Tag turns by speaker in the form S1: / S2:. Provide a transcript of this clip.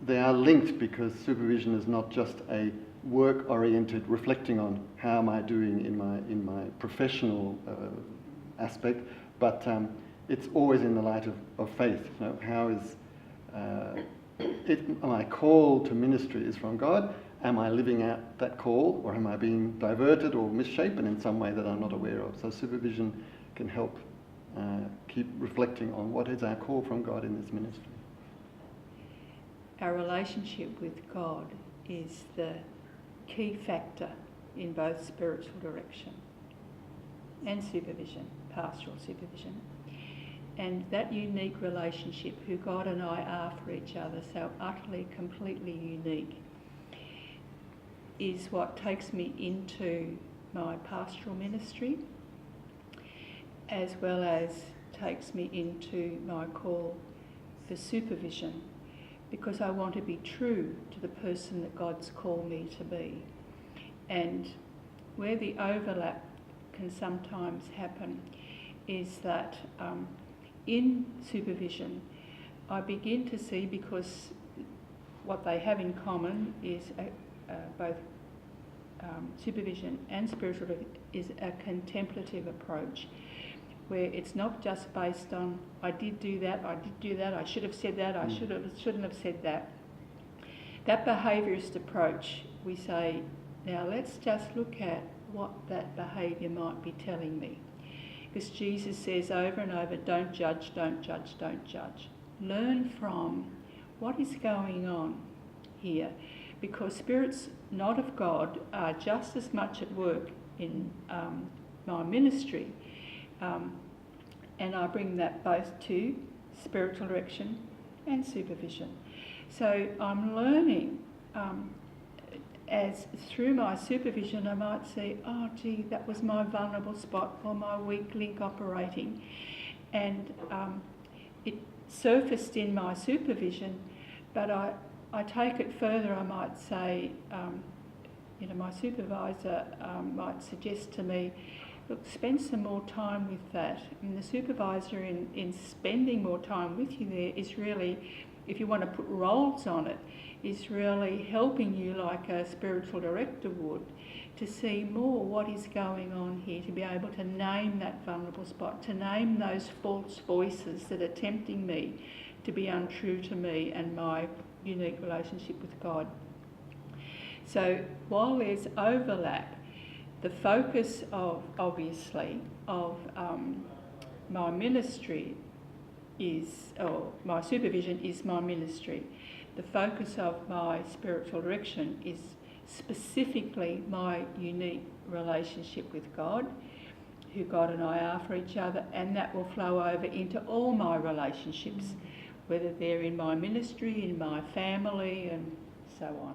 S1: they are linked, because supervision is not just a work-oriented reflecting on how am I doing in my professional aspect, but it's always in the light of faith. You know, how is my call to ministry is from God? Am I living out that call, or am I being diverted or misshapen in some way that I'm not aware of? So supervision can help keep reflecting on what is our call from God in this ministry.
S2: Our relationship with God is the key factor in both spiritual direction and supervision, pastoral supervision. And that unique relationship, who God and I are for each other, so utterly, completely unique, is what takes me into my pastoral ministry, as well as takes me into my call for supervision, because I want to be true to the person that God's called me to be. And where the overlap can sometimes happen is that in supervision, I begin to see, because what they have in common is both supervision and spiritual is a contemplative approach, where it's not just based on I did do that, I should have said that, I shouldn't have said that. That behaviourist approach, we say, now let's just look at what that behaviour might be telling me. Because Jesus says over and over, don't judge, don't judge, don't judge. Learn from what is going on here, because spirits not of God are just as much at work in my ministry, and I bring that both to spiritual direction and supervision. So I'm learning as through my supervision I might see, oh gee, that was my vulnerable spot or my weak link operating, and it surfaced in my supervision, but I take it further. I might say, my supervisor might suggest to me, look, spend some more time with that. And the supervisor in spending more time with you there is really, if you want to put roles on it, is really helping you like a spiritual director would to see more what is going on here, to be able to name that vulnerable spot, to name those false voices that are tempting me to be untrue to me and my unique relationship with God. So while there's overlap, the focus of, obviously, of my ministry is, or my supervision is my ministry. The focus of my spiritual direction is specifically my unique relationship with God, who God and I are for each other, and that will flow over into all my relationships, whether they're in my ministry, in my family, and so on.